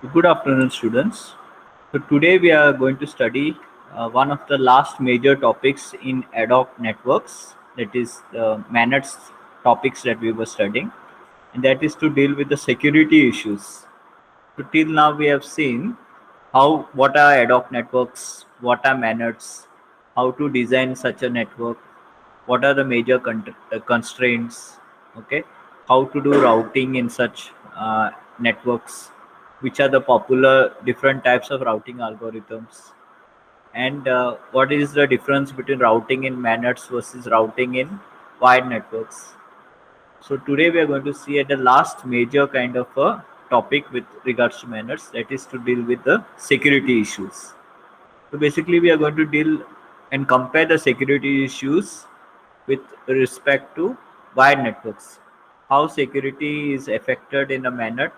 Good afternoon, students. So today we are going to study one of the last major topics in ad hoc networks, that is the managed topics that we were studying, and that is to deal with the security issues. So till now we have seen what are ad hoc networks, what are managed, how to design such a network, what are the major constraints, okay, how to do routing in such networks, which are the popular different types of routing algorithms, and what is the difference between routing in managed versus routing in wired networks. So today we are going to see at the last major kind of a topic with regards to manners, that is to deal with the security issues. So basically we are going to deal and compare the security issues with respect to wired networks. How security is affected in a manner,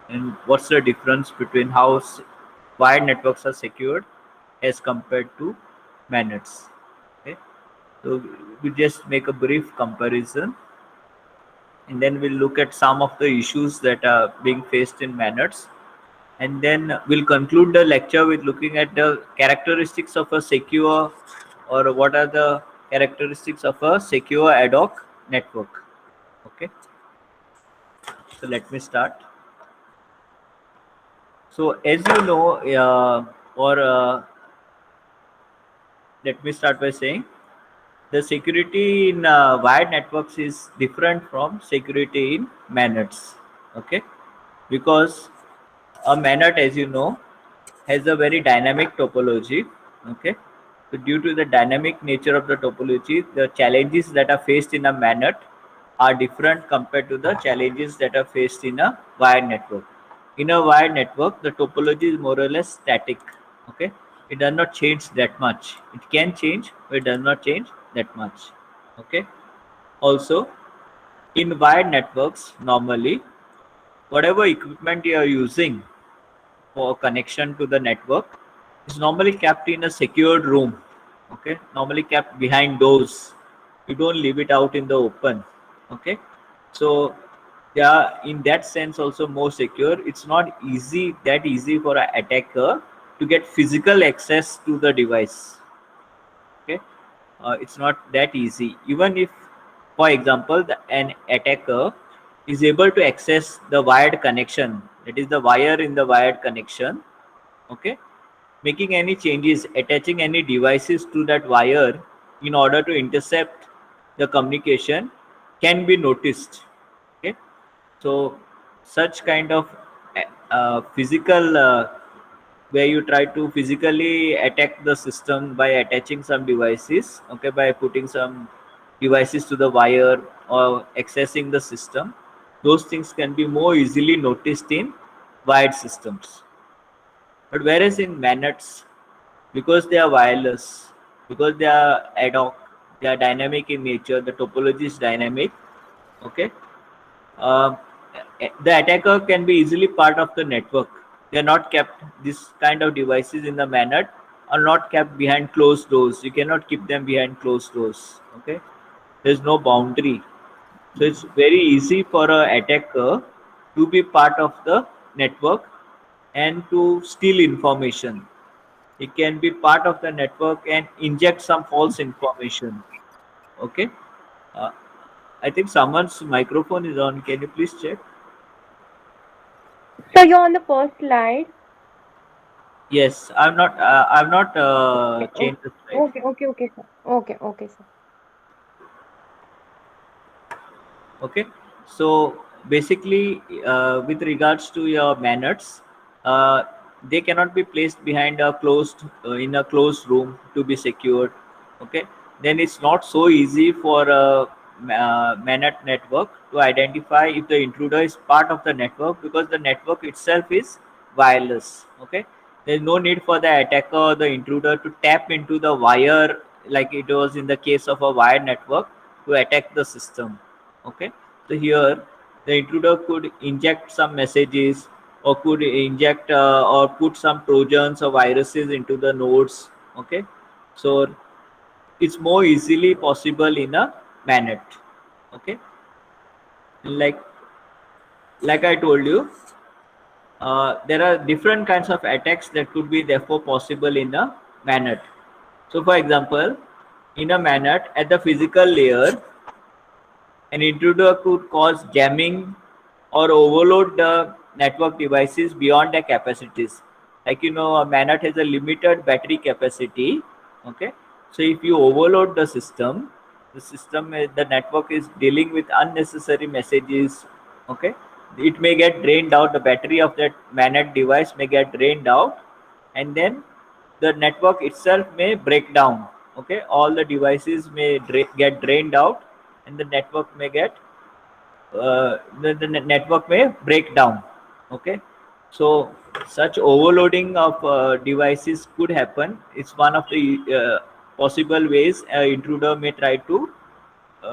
and what's the difference between how wired networks are secured as compared to manets. Okay, so we just make a brief comparison, and then we'll look at some of the issues that are being faced in manets, and then we'll conclude the lecture with looking at the characteristics of a secure, or what are the characteristics of a secure ad hoc network. Okay, so let me start. So as you know, or let me start by saying the security in wired networks is different from security in manets. Okay, because a manet, as you know, has a very dynamic topology. Okay, so due to the dynamic nature of the topology, the challenges that are faced in a manet are different compared to the challenges that are faced in a wired network. In a wired network, the topology is more or less static. Okay, it does not change that much. It can change, but it does not change that much. Okay, also in wired networks, normally whatever equipment you are using for connection to the network is normally kept in a secured room. Okay, normally kept behind doors. You don't leave it out in the open. Okay, so yeah, in that sense also more secure. It's not easy for an attacker to get physical access to the device. Okay, it's not that easy. Even if, for example, an attacker is able to access the wired connection, that is the wire in the wired connection. Okay, making any changes, attaching any devices to that wire in order to intercept the communication can be noticed. Okay, so such kind of physical where you try to physically attack the system by attaching some devices, okay, by putting some devices to the wire or accessing the system, those things can be more easily noticed in wired systems. But whereas in manets, because they are wireless, because they are ad hoc, they are dynamic in nature, the topology is dynamic. Okay, uh, the attacker can be easily part of the network. They are not kept, this kind of devices in the manet are not kept behind closed doors. You cannot keep them behind closed doors. Okay, there's no boundary, so it's very easy for a attacker to be part of the network and to steal information. It can be part of the network and inject some false information. Okay, uh, I think someone's microphone is on. Can you please check? So you're on the first slide. Yes, I've not Okay, changed the slide. okay, sir. Okay, sir. Okay, so basically, with regards to your manners, uh, they cannot be placed behind a closed in a closed room to be secured. Okay, then it's not so easy for a manet network to identify if the intruder is part of the network, because the network itself is wireless. Okay, there's no need for the attacker or the intruder to tap into the wire like it was in the case of a wired network to attack the system. Okay, so here the intruder could inject some messages, or could inject or put some trojans or viruses into the nodes. Okay, so it's more easily possible in a manet. Okay, like I told you, there are different kinds of attacks that could be therefore possible in a MANET. So for example, in a MANET at the physical layer, an intruder could cause jamming or overload the network devices beyond their capacities. Like a MANET has a limited battery capacity. Okay, so if you overload the network is dealing with unnecessary messages. Okay, it may get drained out. The battery of that MANET device may get drained out, and then the network itself may break down. Okay, all the devices may get drained out, and the network may get the network may break down. Okay, so such overloading of devices could happen. It's one of the possible ways intruder may try to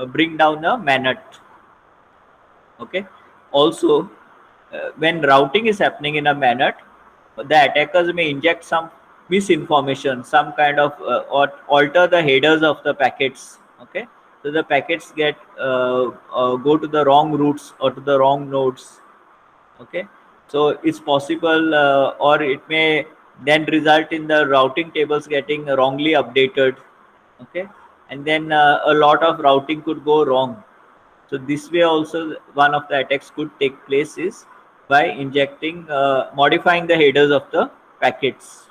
bring down a MANET. Okay, also when routing is happening in a MANET, the attackers may inject some misinformation, some kind of or alter the headers of the packets. Okay, so the packets get go to the wrong routes or to the wrong nodes. Okay, so it's possible, or it may then result in the routing tables getting wrongly updated. Okay, and then a lot of routing could go wrong. So this way also one of the attacks could take place is by injecting, modifying the headers of the packets.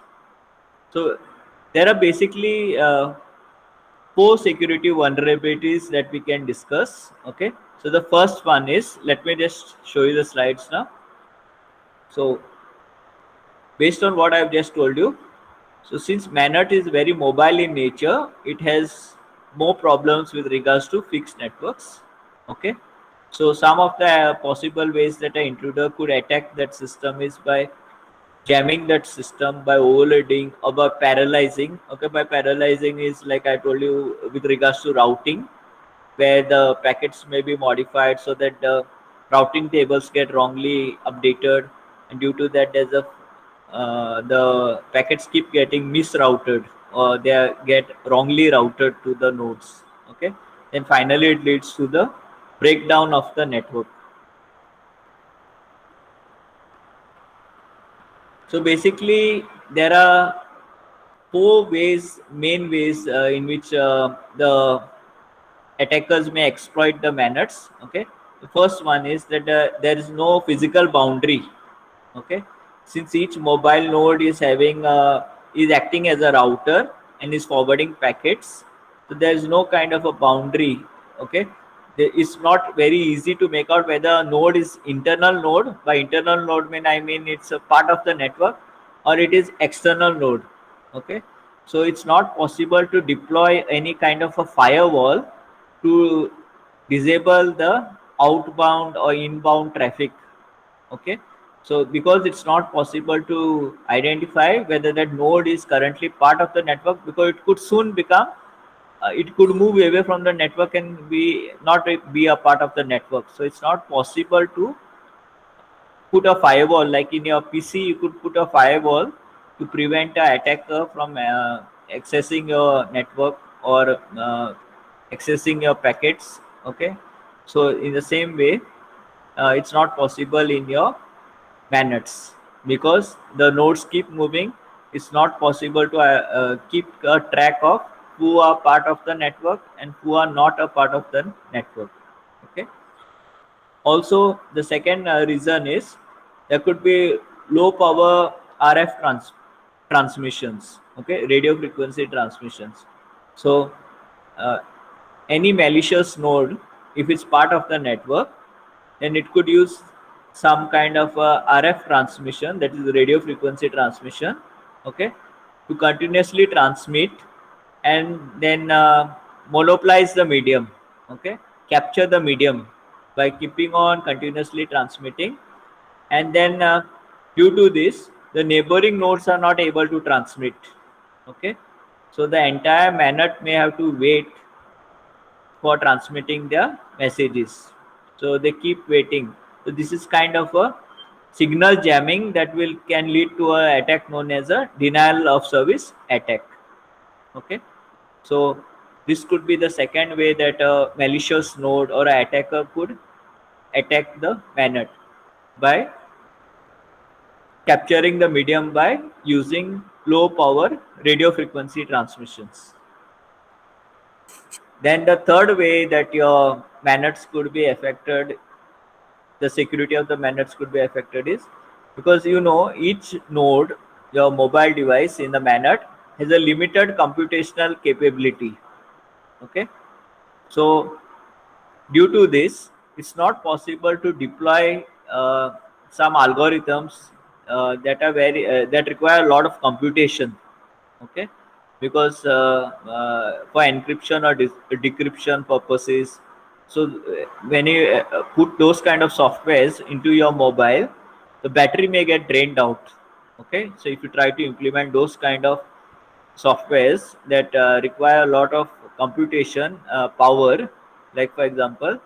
So there are basically four security vulnerabilities that we can discuss. Okay, so the first one is, let me just show you the slides now. So based on what I've just told you, so since MANET is very mobile in nature, it has more problems with regards to fixed networks. Okay, so some of the possible ways that an intruder could attack that system is by jamming that system, by overloading, or by paralyzing. Okay, by paralyzing is like I told you with regards to routing, where the packets may be modified so that the routing tables get wrongly updated, and due to that there's a the packets keep getting misrouted, or they get wrongly routed to the nodes. Okay, then finally it leads to the breakdown of the network. So basically there are main ways in which the attackers may exploit the MANETs. Okay, the first one is that there is no physical boundary. Okay, since each mobile node is having is acting as a router and is forwarding packets, so there is no kind of a boundary. Okay, it's not very easy to make out whether a node is internal node. By internal node I mean it's a part of the network, or it is external node. Okay, so it's not possible to deploy any kind of a firewall to disable the outbound or inbound traffic. Okay, so because it's not possible to identify whether that node is currently part of the network, because it could soon become it could move away from the network and be not be a part of the network. So it's not possible to put a firewall. Like in your PC you could put a firewall to prevent an attacker from accessing your network or accessing your packets. Okay, so in the same way it's not possible in your MANETs, because the nodes keep moving. It's not possible to keep a track of who are part of the network and who are not a part of the network. Okay, also the second reason is there could be low power RF transmissions. Okay, radio frequency transmissions. So uh, any malicious node, if it's part of the network, then it could use some kind of RF transmission, that is radio frequency transmission. Okay, to continuously transmit and then monopolize the medium. Okay, capture the medium by keeping on continuously transmitting, and then due to this the neighboring nodes are not able to transmit. Okay, so the entire MANET may have to wait for transmitting their messages, so they keep waiting. So this is kind of a signal jamming that will can lead to a attack known as a denial of service attack. Okay, so this could be the second way that a malicious node or an attacker could attack the MANET, by capturing the medium by using low power radio frequency transmissions. Then the third way that your MANETs could be affected, the security of the MANETs could be affected is because each node, your mobile device in the MANET has a limited computational capability. Okay, so due to this, it's not possible to deploy some algorithms that require a lot of computation. Okay, because for encryption or decryption purposes, so when you put those kind of softwares into your mobile, the battery may get drained out. Okay, so if you try to implement those kind of softwares that require a lot of computation power, like for example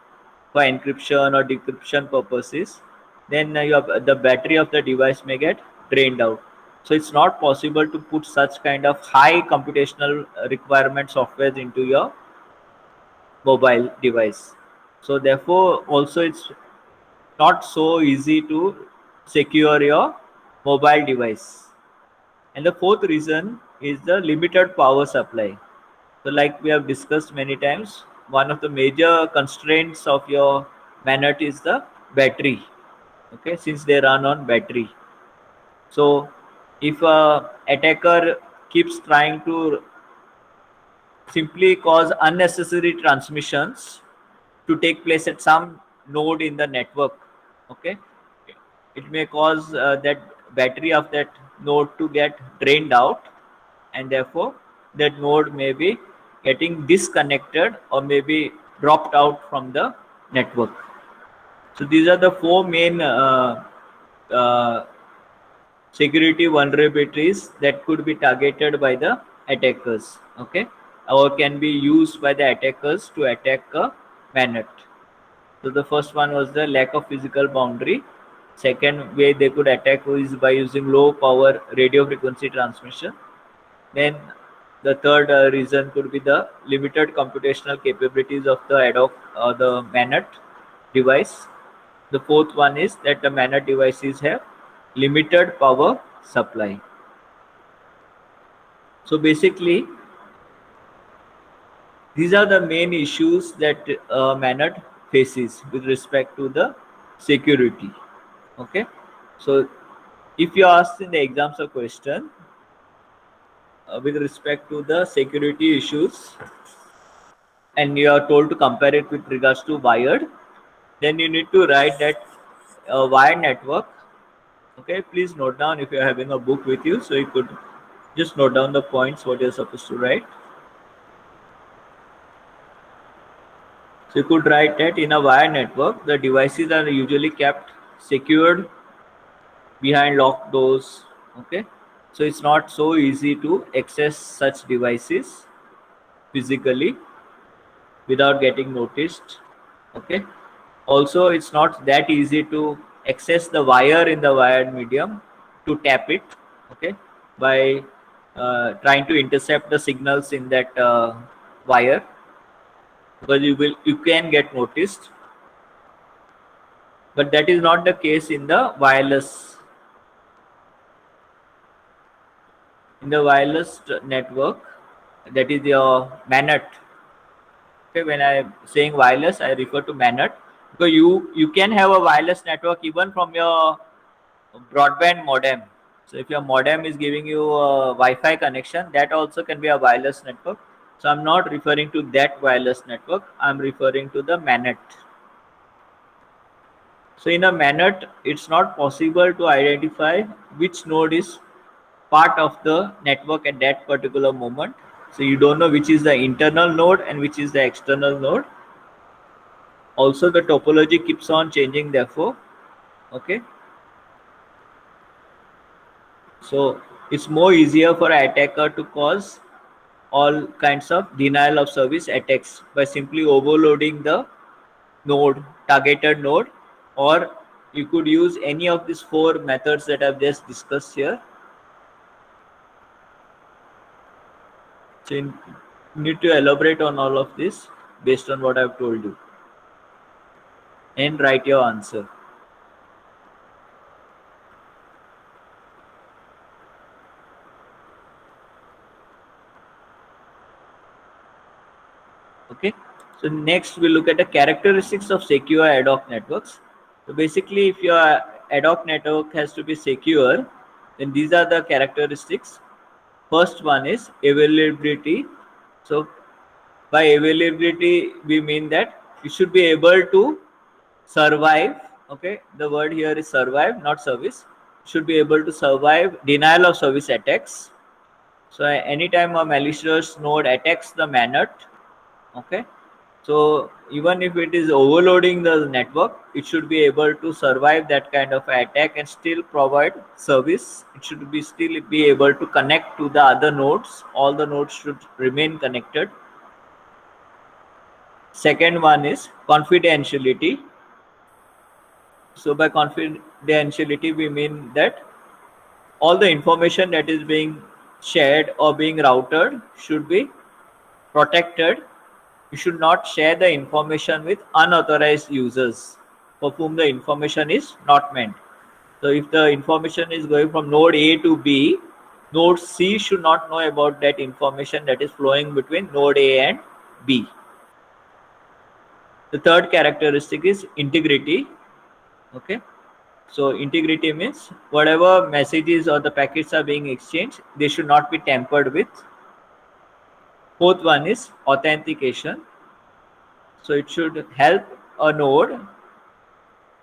for encryption or decryption purposes, then the battery of the device may get drained out. So it's not possible to put such kind of high computational requirement software into your mobile device. So therefore also it's not so easy to secure your mobile device. And the fourth reason is the limited power supply. So like we have discussed many times, one of the major constraints of your MANET is the battery. Okay, since they run on battery. So if a attacker keeps trying to simply cause unnecessary transmissions to take place at some node in the network, okay, it may cause that battery of that node to get drained out, and therefore that node may be getting disconnected or maybe dropped out from the network. So these are the four main uh, security vulnerabilities that could be targeted by the attackers, okay, or can be used by the attackers to attack a MANET. So the first one was the lack of physical boundary. Second way they could attack is by using low power radio frequency transmission. Then the third reason could be the limited computational capabilities of the ad hoc the MANET device. The fourth one is that the MANET devices have limited power supply. So basically, these are the main issues that MANET faces with respect to the security. Okay, so if you ask in the exams a question with respect to the security issues and you are told to compare it with regards to wired, then you need to write that wired network. Okay, please note down if you're having a book with you, so you could just note down the points what you're supposed to write. So you could write that in a wired network, the devices are usually kept secured behind locked doors. Okay, so it's not so easy to access such devices physically without getting noticed. Okay, also it's not that easy to access the wire in the wired medium to tap it. Okay, by trying to intercept the signals in that wire, because you can get noticed, but that is not the case in the wireless. In the wireless network, that is your MANET. Okay, when I am saying wireless, I refer to MANET, because you can have a wireless network even from your broadband modem. So if your modem is giving you a Wi-Fi connection, that also can be a wireless network. So I'm not referring to that wireless network. I'm referring to the MANET. So in a MANET, it's not possible to identify which node is part of the network at that particular moment. So you don't know which is the internal node and which is the external node. Also the topology keeps on changing therefore. Okay, so it's more easier for an attacker to cause all kinds of denial of service attacks by simply overloading the node, targeted node, or you could use any of these four methods that I've just discussed here. So you need to elaborate on all of this based on what I've told you and write your answer. So next we look at the characteristics of secure ad hoc networks. So basically, if your ad hoc network has to be secure, then these are the characteristics. First one is availability. So by availability, we mean that you should be able to survive. Okay, the word here is survive, not service. Should be able to survive denial of service attacks. So anytime a malicious node attacks the mainnet, okay, so even if it is overloading the network, it should be able to survive that kind of attack and still provide service. It should be still be able to connect to the other nodes. All the nodes should remain connected. Second one is confidentiality. So by confidentiality, we mean that all the information that is being shared or being routed should be protected. You should not share the information with unauthorized users for whom the information is not meant. So if the information is going from node A to B, node C should not know about that information that is flowing between node A and B. The third characteristic is integrity. Okay. So integrity means whatever messages or the packets are being exchanged, they should not be tampered with. Fourth one is authentication. So it should help a node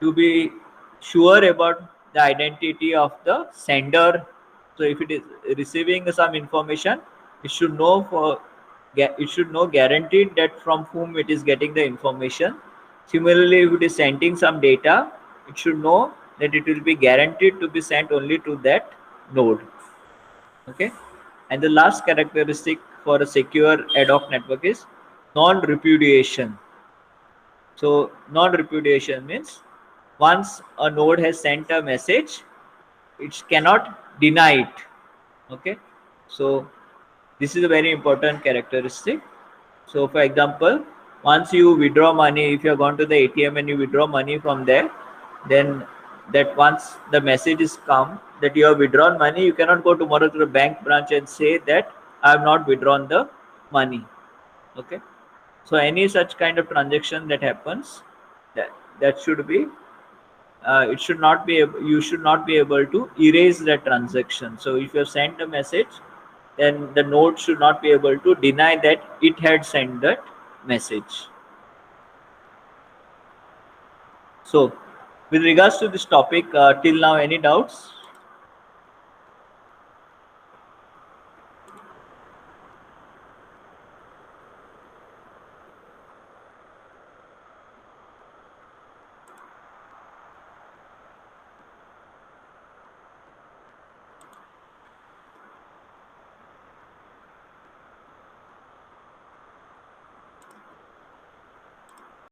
to be sure about the identity of the sender. So if it is receiving some information, it should know guaranteed that from whom it is getting the information. Similarly, if it is sending some data, it should know that it will be guaranteed to be sent only to that node. Okay, and the last characteristic for a secure ad hoc network is non-repudiation. So non-repudiation means once a node has sent a message, it cannot deny it. Okay, so this is a very important characteristic. So for example, once you withdraw money, if you have gone to the ATM and you withdraw money from there, then that once the message is come that you have withdrawn money, you cannot go tomorrow to the bank branch and say that I have not withdrawn the money. Okay, so any such kind of transaction that happens, that should be it should not be you should not be able to erase that transaction. So if you have sent a message, then the node should not be able to deny that it had sent that message. So with regards to this topic, till now, any doubts?